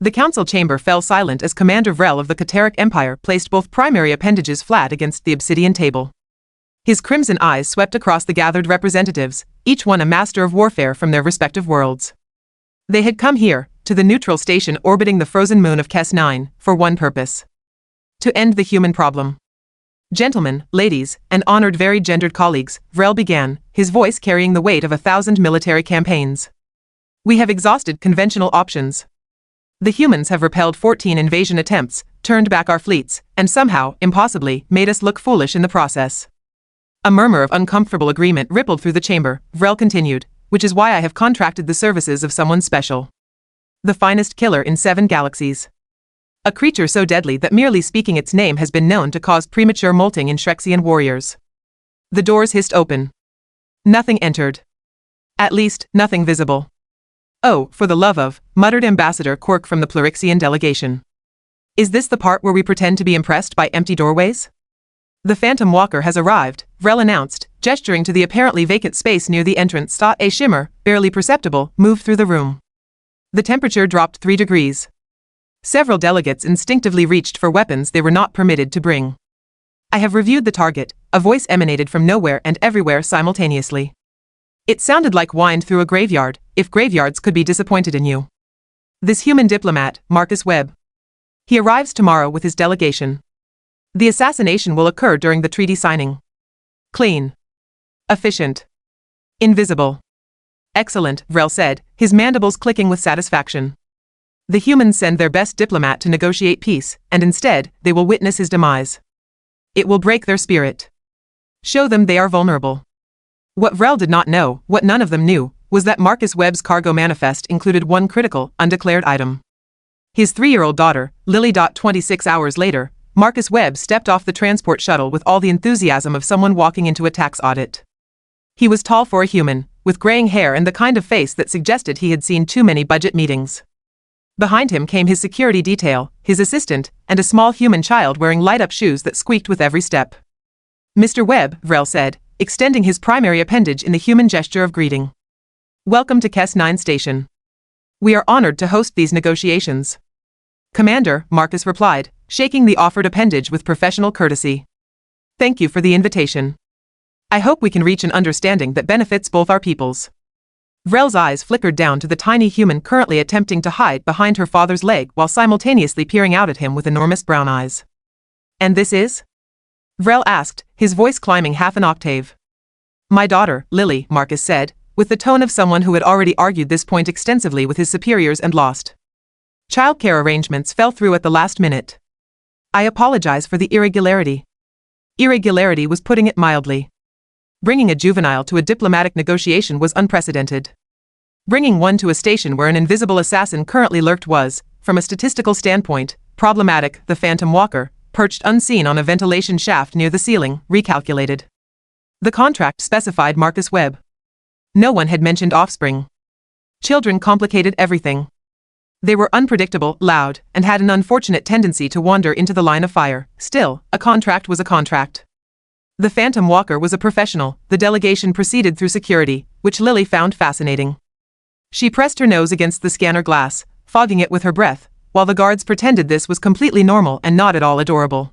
The council chamber fell silent as Commander Vrel of the Kateric Empire placed both primary appendages flat against the obsidian table. His crimson eyes swept across the gathered representatives, each one a master of warfare from their respective worlds. They had come here, to the neutral station orbiting the frozen moon of Kes 9, for one purpose. To end the human problem. Gentlemen, ladies, and honored varied-gendered colleagues, Vrel began, his voice carrying the weight of 1,000 military campaigns. We have exhausted conventional options. The humans have repelled 14 invasion attempts, turned back our fleets, and somehow, impossibly, made us look foolish in the process. A murmur of uncomfortable agreement rippled through the chamber. Vrel continued, which is why I have contracted the services of someone special. The finest killer in 7 galaxies. A creature so deadly that merely speaking its name has been known to cause premature molting in Shrexian warriors. The doors hissed open. Nothing entered. At least, nothing visible. Oh, for the love of, muttered Ambassador Quark from the Plurixian delegation. Is this the part where we pretend to be impressed by empty doorways? The Phantom Walker has arrived, Vrel announced, gesturing to the apparently vacant space near the entrance. A shimmer, barely perceptible, moved through the room. The temperature dropped 3 degrees. Several delegates instinctively reached for weapons they were not permitted to bring. I have reviewed the target, a voice emanated from nowhere and everywhere simultaneously. It sounded like whined through a graveyard, if graveyards could be disappointed in you. This human diplomat, Marcus Webb. He arrives tomorrow with his delegation. The assassination will occur during the treaty signing. Clean. Efficient. Invisible. Excellent, Vrel said, his mandibles clicking with satisfaction. The humans send their best diplomat to negotiate peace, and instead, they will witness his demise. It will break their spirit. Show them they are vulnerable. What Vrel did not know, what none of them knew, was that Marcus Webb's cargo manifest included one critical, undeclared item. His 3-year-old daughter, Lily. 26 hours later, Marcus Webb stepped off the transport shuttle with all the enthusiasm of someone walking into a tax audit. He was tall for a human, with graying hair and the kind of face that suggested he had seen too many budget meetings. Behind him came his security detail, his assistant, and a small human child wearing light-up shoes that squeaked with every step. Mr. Webb, Vrel said, extending his primary appendage in the human gesture of greeting. Welcome to Kes 9 Station. We are honored to host these negotiations. Commander, Marcus replied, shaking the offered appendage with professional courtesy. Thank you for the invitation. I hope we can reach an understanding that benefits both our peoples. Vrel's eyes flickered down to the tiny human currently attempting to hide behind her father's leg while simultaneously peering out at him with enormous brown eyes. And this is? Vrel asked, his voice climbing half an octave. My daughter, Lily, Marcus said, with the tone of someone who had already argued this point extensively with his superiors and lost. Childcare arrangements fell through at the last minute. I apologize for the irregularity. Irregularity was putting it mildly. Bringing a juvenile to a diplomatic negotiation was unprecedented. Bringing one to a station where an invisible assassin currently lurked was, from a statistical standpoint, problematic. The Phantom Walker, perched unseen on a ventilation shaft near the ceiling, recalculated. The contract specified Marcus Webb. No one had mentioned offspring. Children complicated everything. They were unpredictable, loud, and had an unfortunate tendency to wander into the line of fire. Still, a contract was a contract. The Phantom Walker was a professional. The delegation proceeded through security, which Lily found fascinating. She pressed her nose against the scanner glass, fogging it with her breath, while the guards pretended this was completely normal and not at all adorable.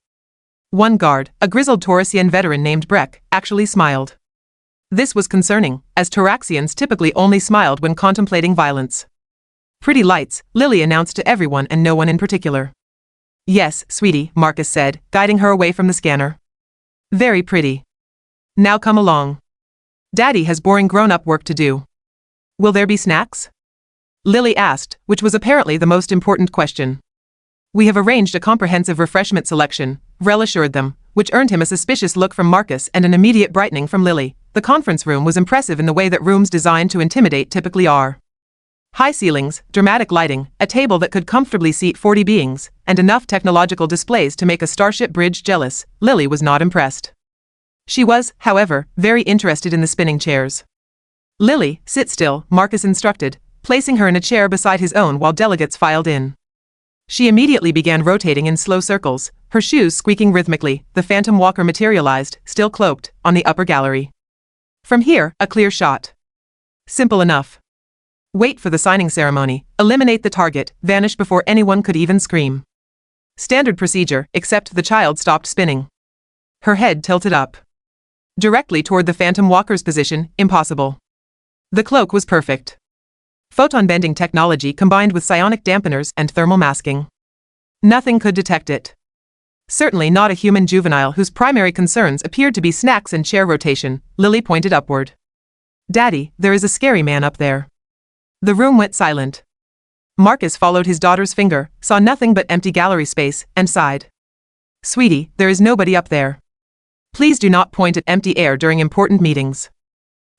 One guard, a grizzled Taurasian veteran named Breck, actually smiled. This was concerning, as Tauraxians typically only smiled when contemplating violence. Pretty lights, Lily announced to everyone and no one in particular. Yes, sweetie, Marcus said, guiding her away from the scanner. Very pretty. Now come along. Daddy has boring grown-up work to do. Will there be snacks? Lily asked, which was apparently the most important question. We have arranged a comprehensive refreshment selection, Vrel assured them, which earned him a suspicious look from Marcus and an immediate brightening from Lily. The conference room was impressive in the way that rooms designed to intimidate typically are. High ceilings, dramatic lighting, a table that could comfortably seat 40 beings, and enough technological displays to make a starship bridge jealous. Lily was not impressed. She was, however, very interested in the spinning chairs. Lily, sit still, Marcus instructed, placing her in a chair beside his own while delegates filed in. She immediately began rotating in slow circles, her shoes squeaking rhythmically. The Phantom Walker materialized, still cloaked, on the upper gallery. From here, a clear shot. Simple enough. Wait for the signing ceremony, eliminate the target, vanish before anyone could even scream. Standard procedure, except the child stopped spinning. Her head tilted up. Directly toward the Phantom Walker's position, impossible. The cloak was perfect. Photon bending technology combined with psionic dampeners and thermal masking. Nothing could detect it. Certainly not a human juvenile whose primary concerns appeared to be snacks and chair rotation. Lily pointed upward. Daddy, there is a scary man up there. The room went silent. Marcus followed his daughter's finger, saw nothing but empty gallery space, and sighed. Sweetie, there is nobody up there. Please do not point at empty air during important meetings.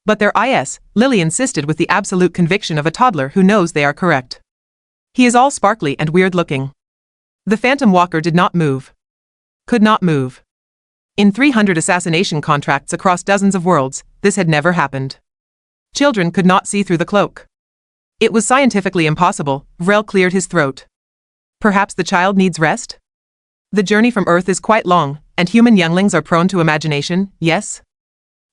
But there is, Lily insisted with the absolute conviction of a toddler who knows they are correct. He is all sparkly and weird looking. The Phantom Walker did not move. Could not move. In 300 assassination contracts across dozens of worlds, this had never happened. Children could not see through the cloak. It was scientifically impossible. Vrel cleared his throat. Perhaps the child needs rest? The journey from Earth is quite long, and human younglings are prone to imagination, yes?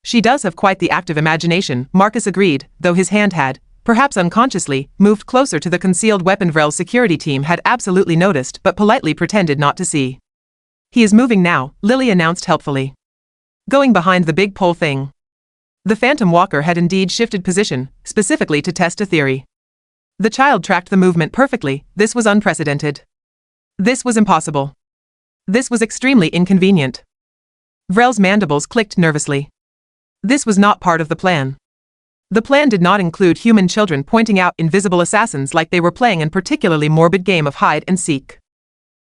She does have quite the active imagination, Marcus agreed, though his hand had, perhaps unconsciously, moved closer to the concealed weapon Vrel's security team had absolutely noticed but politely pretended not to see. He is moving now, Lily announced helpfully. Going behind the big pole thing. The Phantom Walker had indeed shifted position, specifically to test a theory. The child tracked the movement perfectly. This was unprecedented. This was impossible. This was extremely inconvenient. Vrel's mandibles clicked nervously. This was not part of the plan. The plan did not include human children pointing out invisible assassins like they were playing a particularly morbid game of hide and seek.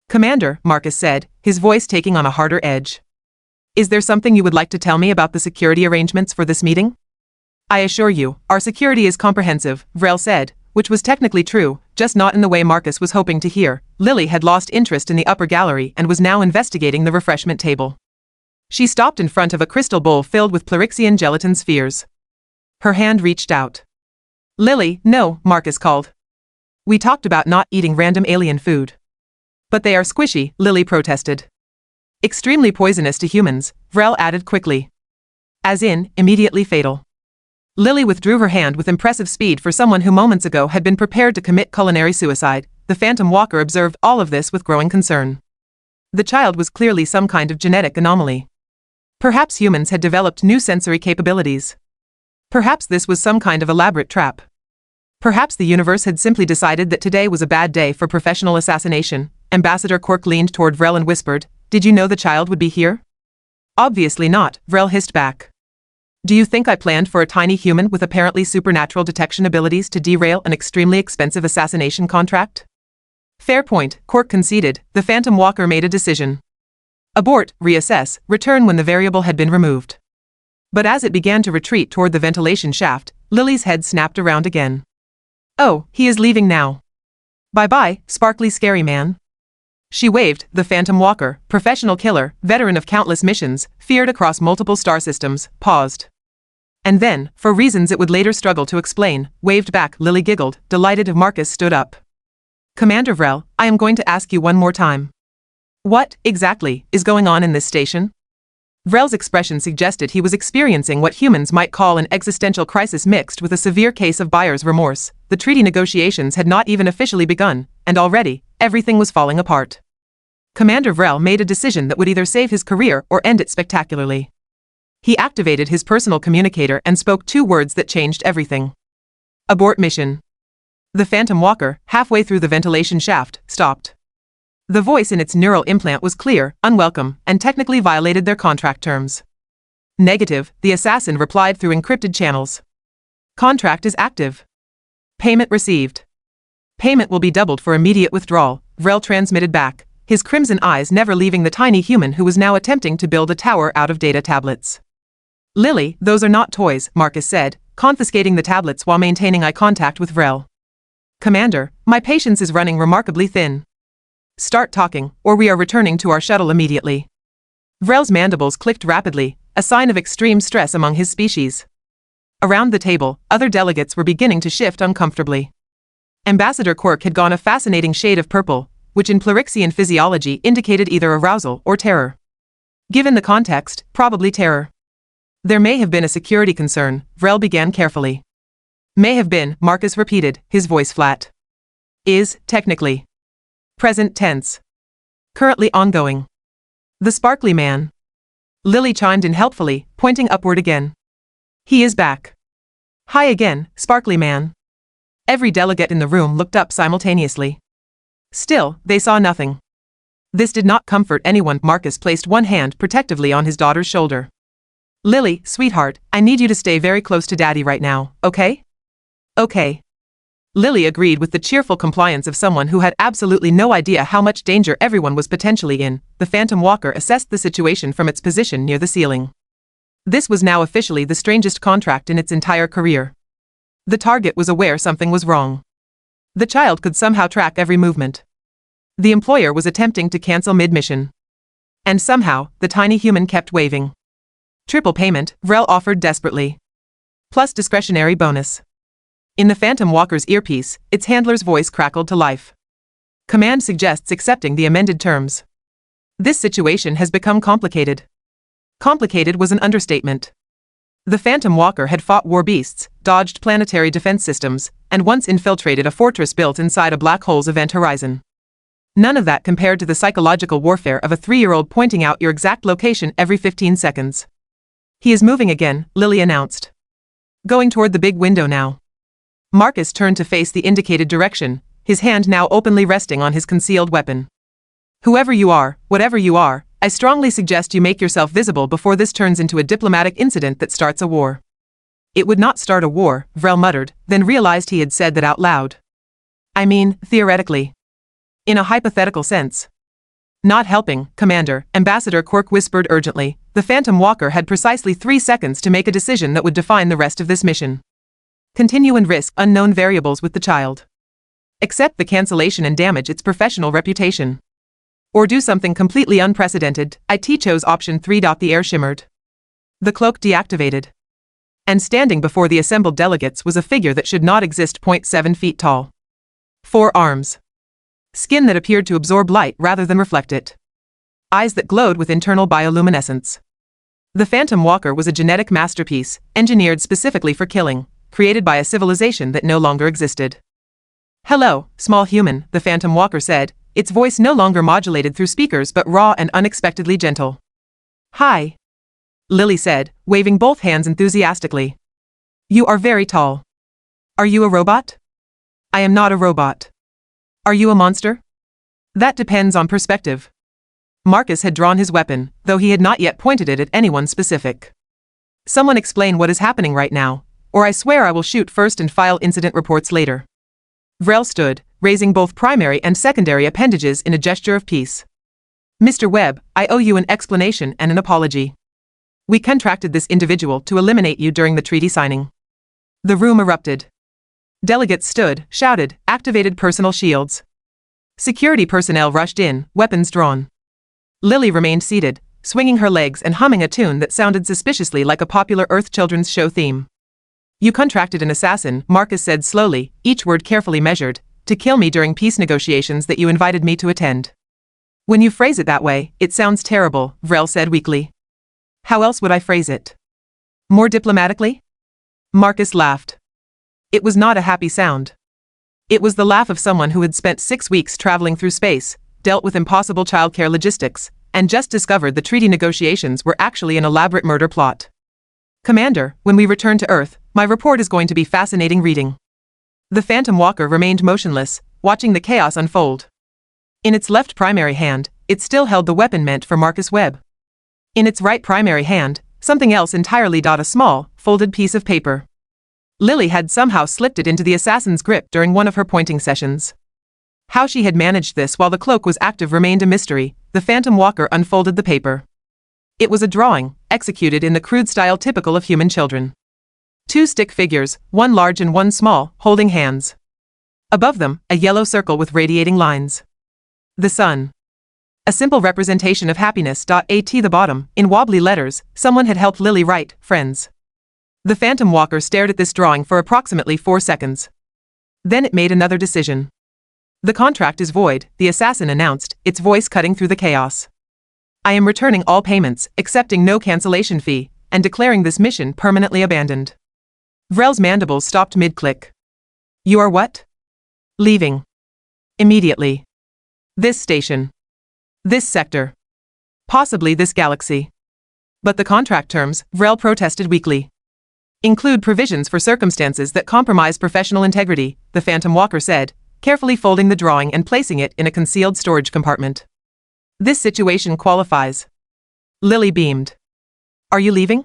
Commander, Marcus said, his voice taking on a harder edge. Is there something you would like to tell me about the security arrangements for this meeting? I assure you, our security is comprehensive, Vrel said, which was technically true, just not in the way Marcus was hoping to hear. Lily had lost interest in the upper gallery and was now investigating the refreshment table. She stopped in front of a crystal bowl filled with Plerixian gelatin spheres. Her hand reached out. Lily, no, Marcus called. We talked about not eating random alien food. But they are squishy, Lily protested. Extremely poisonous to humans, Vrel added quickly. As in, immediately fatal. Lily withdrew her hand with impressive speed for someone who moments ago had been prepared to commit culinary suicide. The Phantom Walker observed all of this with growing concern. The child was clearly some kind of genetic anomaly. Perhaps humans had developed new sensory capabilities. Perhaps this was some kind of elaborate trap. Perhaps the universe had simply decided that today was a bad day for professional assassination. Ambassador Cork leaned toward Vrel and whispered, "Did you know the child would be here?" Obviously not, Vrel hissed back. Do you think I planned for a tiny human with apparently supernatural detection abilities to derail an extremely expensive assassination contract? Fair point, Cork conceded. The Phantom Walker made a decision. Abort, reassess, return when the variable had been removed. But as it began to retreat toward the ventilation shaft, Lily's head snapped around again. Oh, he is leaving now. Bye-bye, sparkly scary man. She waved. The Phantom Walker, professional killer, veteran of countless missions, feared across multiple star systems, paused. And then, for reasons it would later struggle to explain, waved back. Lily giggled, delighted. Marcus stood up. Commander Vrel, I am going to ask you one more time. What, exactly, is going on in this station? Vrel's expression suggested he was experiencing what humans might call an existential crisis mixed with a severe case of buyer's remorse. The treaty negotiations had not even officially begun, and already, everything was falling apart. Commander Vrel made a decision that would either save his career or end it spectacularly. He activated his personal communicator and spoke 2 words that changed everything. Abort mission. The Phantom Walker, halfway through the ventilation shaft, stopped. The voice in its neural implant was clear, unwelcome, and technically violated their contract terms. Negative, the assassin replied through encrypted channels. Contract is active. Payment received. Payment will be doubled for immediate withdrawal, Vrel transmitted back, his crimson eyes never leaving the tiny human who was now attempting to build a tower out of data tablets. Lily, those are not toys, Marcus said, confiscating the tablets while maintaining eye contact with Vrel. Commander, my patience is running remarkably thin. Start talking, or we are returning to our shuttle immediately. Vrel's mandibles clicked rapidly, a sign of extreme stress among his species. Around the table, other delegates were beginning to shift uncomfortably. Ambassador Quirk had gone a fascinating shade of purple, which in Plerixian physiology indicated either arousal or terror. Given the context, probably terror. There may have been a security concern, Vrel began carefully. May have been, Marcus repeated, his voice flat. Is, technically. Present tense. Currently ongoing. The sparkly man. Lily chimed in helpfully, pointing upward again. He is back. Hi again, sparkly man. Every delegate in the room looked up simultaneously. Still, they saw nothing. This did not comfort anyone. Marcus placed one hand protectively on his daughter's shoulder. Lily, sweetheart, I need you to stay very close to Daddy right now, okay? Okay. Lily agreed with the cheerful compliance of someone who had absolutely no idea how much danger everyone was potentially in. The Phantom Walker assessed the situation from its position near the ceiling. This was now officially the strangest contract in its entire career. The target was aware something was wrong. The child could somehow track every movement. The employer was attempting to cancel mid-mission. And somehow, the tiny human kept waving. Triple payment, Vrel offered desperately. Plus discretionary bonus. In the Phantom Walker's earpiece, its handler's voice crackled to life. Command suggests accepting the amended terms. This situation has become complicated. Complicated was an understatement. The Phantom Walker had fought war beasts, dodged planetary defense systems, and once infiltrated a fortress built inside a black hole's event horizon. None of that compared to the psychological warfare of a 3-year-old pointing out your exact location every 15 seconds. He is moving again, Lily announced. Going toward the big window now. Marcus turned to face the indicated direction, his hand now openly resting on his concealed weapon. Whoever you are, whatever you are, I strongly suggest you make yourself visible before this turns into a diplomatic incident that starts a war. It would not start a war, Vrel muttered, then realized he had said that out loud. I mean, theoretically. In a hypothetical sense. Not helping, Commander, Ambassador Quirk whispered urgently. The Phantom Walker had precisely 3 seconds to make a decision that would define the rest of this mission. Continue and risk unknown variables with the child. Accept the cancellation and damage its professional reputation. Or do something completely unprecedented. IT chose option 3. The air shimmered. The cloak deactivated. And standing before the assembled delegates was a figure that should not exist. 0.7 feet tall. 4 arms. Skin that appeared to absorb light rather than reflect it. Eyes that glowed with internal bioluminescence. The Phantom Walker was a genetic masterpiece, engineered specifically for killing, created by a civilization that no longer existed. Hello, small human, the Phantom Walker said, its voice no longer modulated through speakers but raw and unexpectedly gentle. Hi. Lily said, waving both hands enthusiastically. You are very tall. Are you a robot? I am not a robot. Are you a monster? That depends on perspective. Marcus had drawn his weapon, though he had not yet pointed it at anyone specific. Someone explain what is happening right now, or I swear I will shoot first and file incident reports later. Vrel stood, raising both primary and secondary appendages in a gesture of peace. Mr. Webb, I owe you an explanation and an apology. We contracted this individual to eliminate you during the treaty signing. The room erupted. Delegates stood, shouted, activated personal shields. Security personnel rushed in, weapons drawn. Lily remained seated, swinging her legs and humming a tune that sounded suspiciously like a popular Earth children's show theme. You contracted an assassin, Marcus said slowly, each word carefully measured, to kill me during peace negotiations that you invited me to attend. When you phrase it that way, it sounds terrible, Vrel said weakly. How else would I phrase it? More diplomatically? Marcus laughed. It was not a happy sound. It was the laugh of someone who had spent 6 weeks traveling through space, dealt with impossible childcare logistics, and just discovered the treaty negotiations were actually an elaborate murder plot. Commander, when we return to Earth, my report is going to be fascinating reading. The Phantom Walker remained motionless, watching the chaos unfold. In its left primary hand, it still held the weapon meant for Marcus Webb. In its right primary hand, something else entirely. A small, folded piece of paper. Lily had somehow slipped it into the assassin's grip during one of her pointing sessions. How she had managed this while the cloak was active remained a mystery. The Phantom Walker unfolded the paper. It was a drawing, executed in the crude style typical of human children. 2 stick figures, one large and one small, holding hands. Above them, a yellow circle with radiating lines. The sun. A simple representation of happiness. At the bottom, in wobbly letters, someone had helped Lily write, friends. The Phantom Walker stared at this drawing for approximately 4 seconds. Then it made another decision. The contract is void, the assassin announced, its voice cutting through the chaos. I am returning all payments, accepting no cancellation fee, and declaring this mission permanently abandoned. Vrel's mandibles stopped mid-click. You are what? Leaving. Immediately. This station. This sector. Possibly this galaxy. But the contract terms, Vrel protested weakly, include provisions for circumstances that compromise professional integrity, the Phantom Walker said, carefully folding the drawing and placing it in a concealed storage compartment. This situation qualifies. Lily beamed. Are you leaving?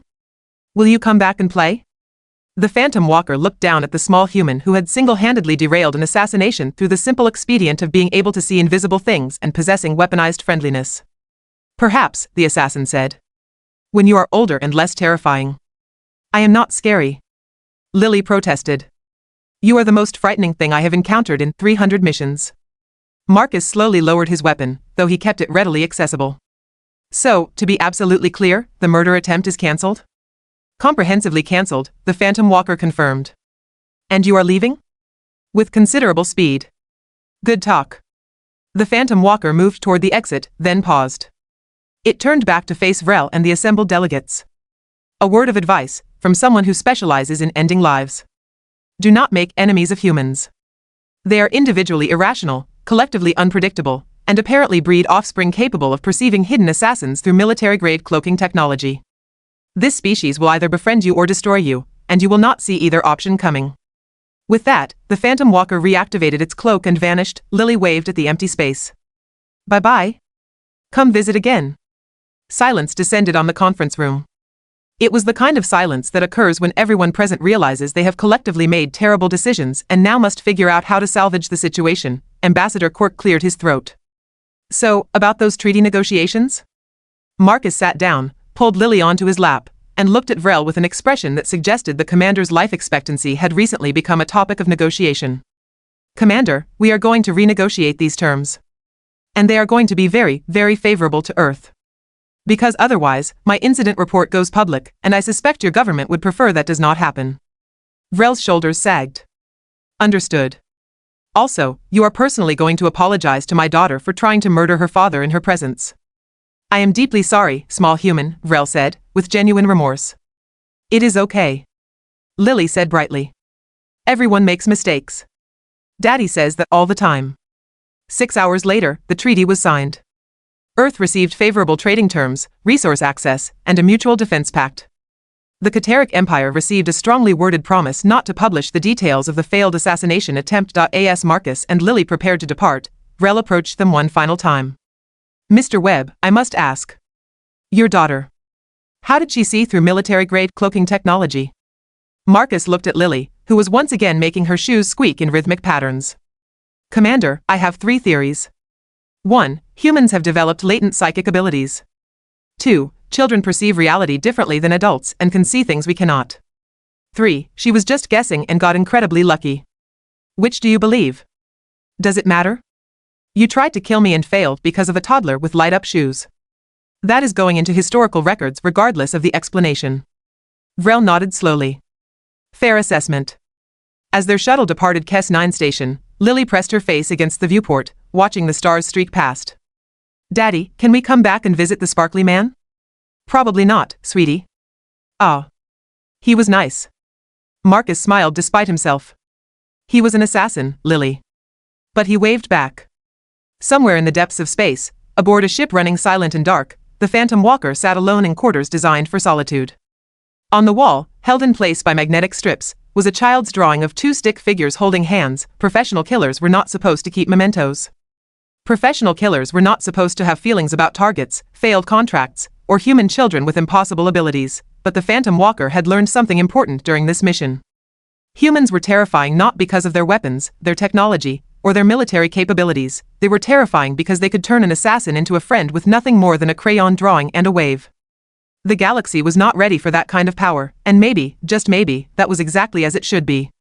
Will you come back and play? The Phantom Walker looked down at the small human who had single-handedly derailed an assassination through the simple expedient of being able to see invisible things and possessing weaponized friendliness. Perhaps, the assassin said. When you are older and less terrifying. I am not scary. Lily protested. You are the most frightening thing I have encountered in 300 missions. Marcus slowly lowered his weapon, though he kept it readily accessible. So, to be absolutely clear, the murder attempt is cancelled? Comprehensively cancelled, the Phantom Walker confirmed. And you are leaving? With considerable speed. Good talk. The Phantom Walker moved toward the exit, then paused. It turned back to face Vrel and the assembled delegates. A word of advice, from someone who specializes in ending lives. Do not make enemies of humans. They are individually irrational, collectively unpredictable, and apparently breed offspring capable of perceiving hidden assassins through military-grade cloaking technology. This species will either befriend you or destroy you, and you will not see either option coming. With that, the Phantom Walker reactivated its cloak and vanished. Lily waved at the empty space. Bye-bye. Come visit again. Silence descended on the conference room. It was the kind of silence that occurs when everyone present realizes they have collectively made terrible decisions and now must figure out how to salvage the situation. Ambassador Quirk cleared his throat. So, about those treaty negotiations? Marcus sat down, pulled Lily onto his lap, and looked at Vrel with an expression that suggested the commander's life expectancy had recently become a topic of negotiation. Commander, we are going to renegotiate these terms. And they are going to be very, very favorable to Earth. Because otherwise, my incident report goes public, and I suspect your government would prefer that does not happen. Vrel's shoulders sagged. Understood. Also, you are personally going to apologize to my daughter for trying to murder her father in her presence. I am deeply sorry, small human, Vrel said, with genuine remorse. It is okay. Lily said brightly. Everyone makes mistakes. Daddy says that all the time. 6 hours later, the treaty was signed. Earth received favorable trading terms, resource access, and a mutual defense pact. The Cataric Empire received a strongly worded promise not to publish the details of the failed assassination attempt. As Marcus and Lily prepared to depart, Vrel approached them one final time. Mr. Webb, I must ask. Your daughter. How did she see through military-grade cloaking technology? Marcus looked at Lily, who was once again making her shoes squeak in rhythmic patterns. Commander, I have 3 theories. 1. Humans have developed latent psychic abilities. 2. Children perceive reality differently than adults and can see things we cannot. 3. She was just guessing and got incredibly lucky. Which do you believe? Does it matter? You tried to kill me and failed because of a toddler with light-up shoes. That is going into historical records regardless of the explanation. Vrel nodded slowly. Fair assessment. As their shuttle departed Kes 9 station, Lily pressed her face against the viewport, watching the stars streak past. Daddy, can we come back and visit the sparkly man? Probably not, sweetie. Ah. He was nice. Marcus smiled despite himself. He was an assassin, Lily. But he waved back. Somewhere in the depths of space, aboard a ship running silent and dark, the Phantom Walker sat alone in quarters designed for solitude. On the wall, held in place by magnetic strips, was a child's drawing of 2 stick figures holding hands. Professional killers were not supposed to keep mementos. Professional killers were not supposed to have feelings about targets, failed contracts, or human children with impossible abilities, but the Phantom Walker had learned something important during this mission. Humans were terrifying not because of their weapons, their technology, or their military capabilities. They were terrifying because they could turn an assassin into a friend with nothing more than a crayon drawing and a wave. The galaxy was not ready for that kind of power, and maybe, just maybe, that was exactly as it should be.